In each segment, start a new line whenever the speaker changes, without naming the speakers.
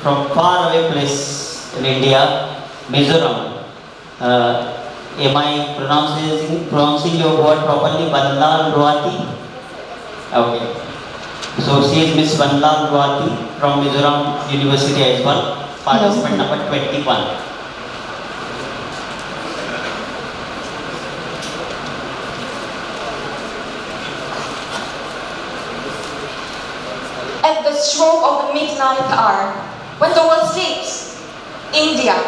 from far away place in India, Mizoram. Am I pronouncing your word properly? Vanlalruati? Okay. So she is Miss Vanlalruati from Mizoram University as well. Participant number 21.
At the stroke of the midnight hour, when the world sleeps, India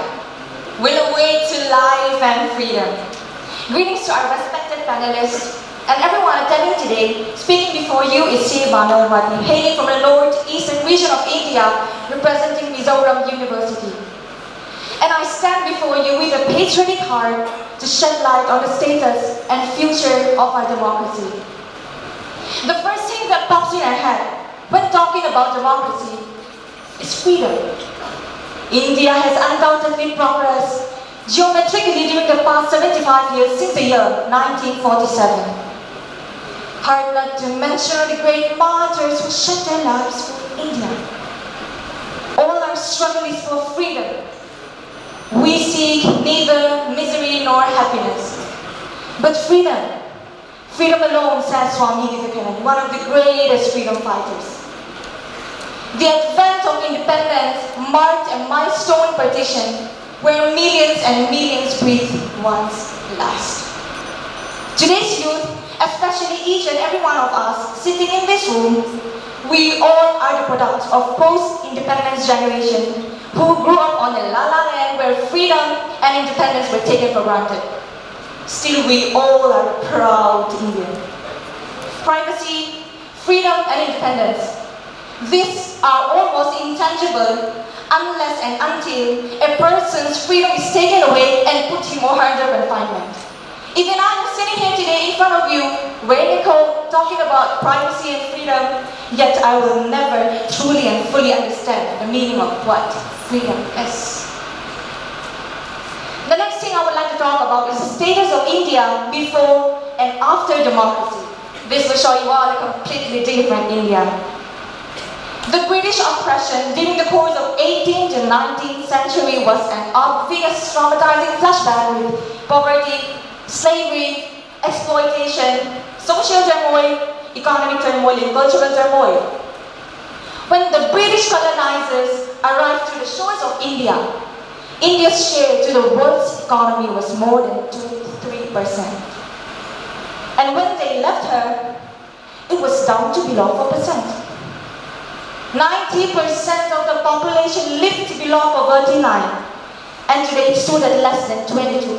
will awake to life and freedom. Greetings to our respected panelists and everyone attending today. Speaking before you is Shiksha Mandal, hailing from the northeastern region of India, representing Mizoram University. And I stand before you with a patriotic heart to shed light on the status and future of our democracy. The first thing that pops in our head when talking about democracy is freedom. India has undoubtedly progressed geometrically during the past 75 years since the year 1947. Hard not to mention the great martyrs who shed their lives for India. All our struggle is for freedom. We seek neither misery nor happiness, but freedom. Freedom alone, says Swami Vivekananda, one of the greatest freedom fighters. The advent of independence marked a milestone partition where millions and millions breathed once last. Today's youth, especially each and every one of us sitting in this room, we all are the product of post-independence generation who grew up on the la-la land where freedom and independence were taken for granted. Still, we all are proud Indian. Privacy, freedom, and independence. These are almost intangible unless and until a person's freedom is taken away and put him or her under confinement. Even I am sitting here today in front of you, wearing a coat, talking about privacy and freedom, yet I will never truly and fully understand the meaning of what freedom is. The next thing I would like to talk about is the status of India before and after democracy. This will show you all a completely different India. The British oppression during the course of 18th to 19th century was an obvious traumatizing flashback with poverty, slavery, exploitation, social turmoil, economic turmoil, and cultural turmoil. When the British colonizers arrived to the shores of India, India's share to the world's economy was more than 2-3%. And when they left her, it was down to below 4%. 90% of the population lived below poverty line, and today it stood at less than 22%.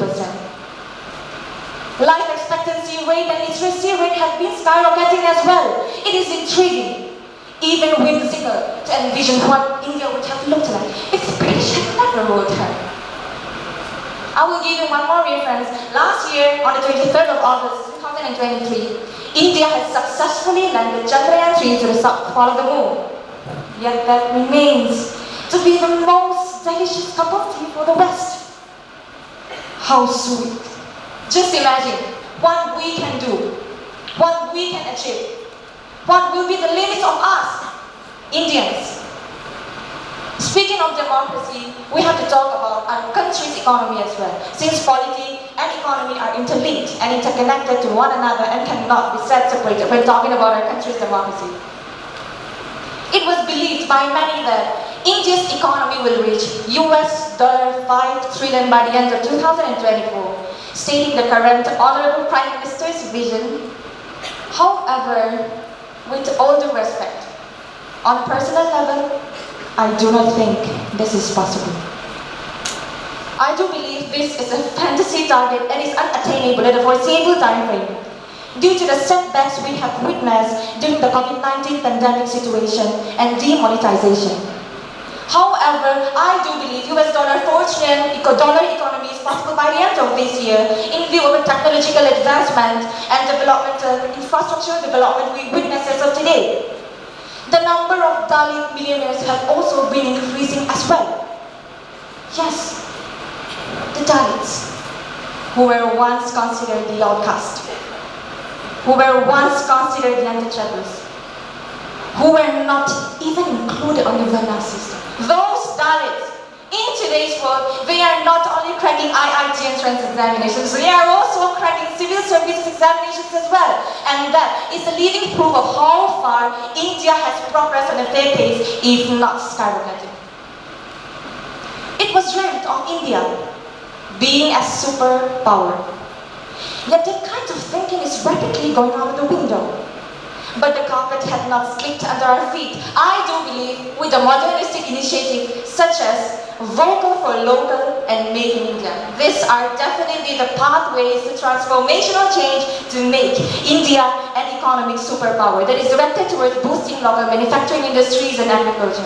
Life expectancy rate and literacy rate have been skyrocketing as well. It is intriguing, even whimsical, to envision what India would have looked like if the British had never ruled her. I will give you one more reference. Last year, on the 23rd of August, 2023, India has successfully landed Chandrayaan-3 to the south pole of the moon. Yet that remains to be the most delicious cup of tea for the West. How sweet. Just imagine what we can do, what we can achieve, what will be the limits of us, Indians. Speaking of democracy, we have to talk about our country's economy as well, since polity and economy are interlinked and interconnected to one another and cannot be set separated when talking about our country's democracy. It was believed by many that India's economy will reach $5 trillion by the end of 2024, stating the current Honorable Prime Minister's vision. However, with all due respect, on a personal level, I do not think this is possible. I do believe this is a fantasy target and is unattainable in a foreseeable time frame, due to the setbacks we have witnessed during the COVID-19 pandemic situation and demonetization. However, I do believe $4 trillion economy is possible by the end of this year in view of the technological advancement and developmental infrastructure development we witness as of today. The number of Dalit millionaires have also been increasing as well. Yes, the Dalits, who were once considered the outcast, who were once considered the untouchables, who were not even included on the Varna system. Those today's world, we are not only cracking IIT entrance examinations, we are also cracking civil services examinations as well. And that is a living proof of how far India has progressed on a fair pace, if not skyrocketing. It was dreamt of India being a superpower. Yet that kind of thinking is rapidly going out of the window. But the carpet had not slipped under our feet. I do believe with the modernistic initiative such as Vocal for Local and Make in India. These are definitely the pathways to transformational change to make India an economic superpower that is directed towards boosting local manufacturing industries and agriculture.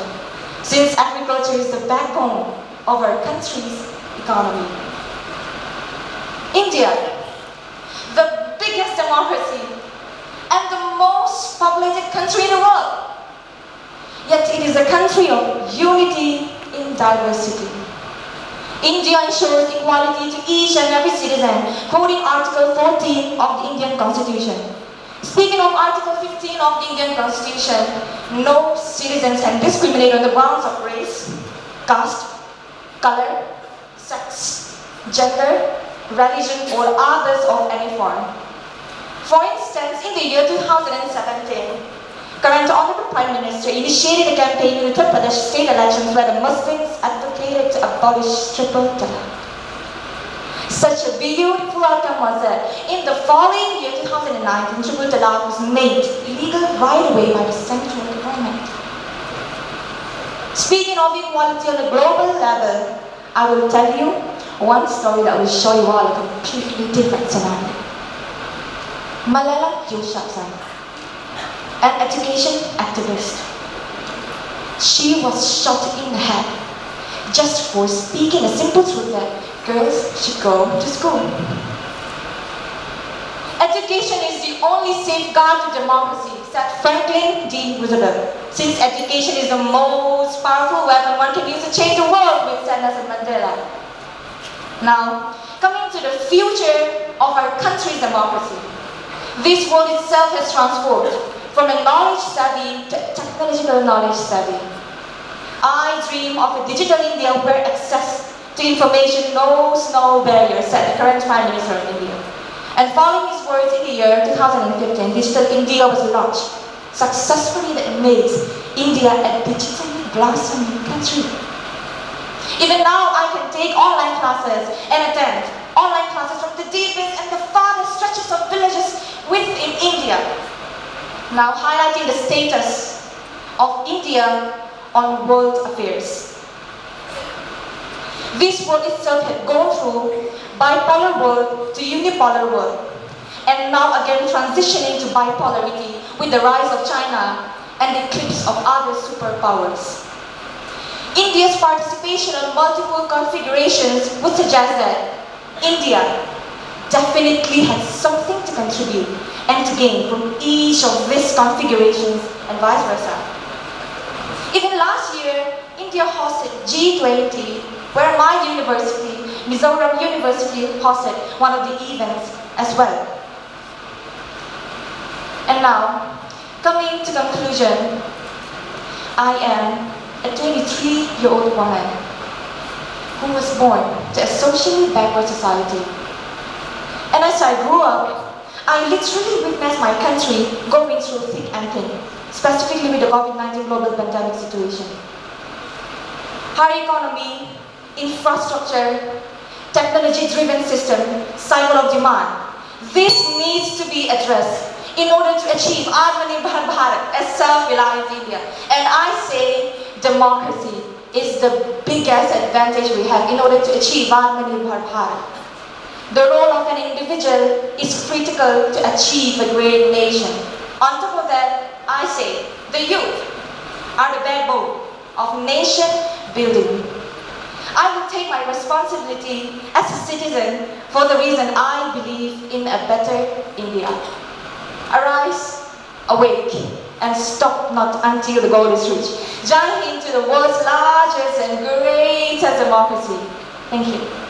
Since agriculture is the backbone of our country's economy. India, the biggest democracy and the most populated country in the world. Yet it is a country of unity in diversity. India ensures equality to each and every citizen, quoting Article 14 of the Indian Constitution. Speaking of Article 15 of the Indian Constitution, no citizens can discriminate on the grounds of race, caste, color, sex, gender, religion, or others of any form. For instance, in the year 2017, current Honorable Prime Minister initiated a campaign in Uttar Pradesh state elections where the Muslims advocated to abolish triple talaq. Such a beautiful outcome was that in the following year, 2019, triple talaq was made illegal right away by the central government. Speaking of equality on a global level, I will tell you one story that will show you all a completely different scenario. Malala Yousafzai, an education activist. She was shot in the head just for speaking a simple truth that girls should go to school. Education is the only safeguard to democracy, said Franklin D. Roosevelt. Since education is the most powerful weapon one can use to change the world, with said Nelson Mandela. Now, coming to the future of our country's democracy. This world itself has transformed from a knowledge savvy to a technological knowledge savvy. I dream of a digital India where access to information knows no barriers, said the current Prime Minister of India. And following his words in the year 2015, Digital India was launched successfully that makes India a digitally blossoming country. Even now, I can take online classes and attend online classes from the deepest and the farthest stretches of villages within India. Now highlighting the status of India on world affairs. This world itself had gone through bipolar world to unipolar world, and now again transitioning to bipolarity with the rise of China and the eclipse of other superpowers. India's participation on multiple configurations would suggest that India definitely has something to contribute and to gain from each of these configurations and vice versa. Even last year, India hosted G20, where my university, Mizoram University, hosted one of the events as well. And now, coming to conclusion, I am a 23-year-old woman who was born to a socially backward society. And as I grew up, I literally witnessed my country going through thick and thin, specifically with the COVID-19 global pandemic situation. High economy, infrastructure, technology-driven system, cycle of demand. This needs to be addressed in order to achieve Atmanirbhar Bharat, a self-reliant India. And I say democracy is the biggest advantage we have in order to achieve Vanlalruati. The role of an individual is critical to achieve a great nation. On top of that, I say the youth are the backbone of nation building. I will take my responsibility as a citizen for the reason I believe in a better India. Arise, awake, and stop not until the goal is reached. Join into the world's largest and greatest democracy. Thank you.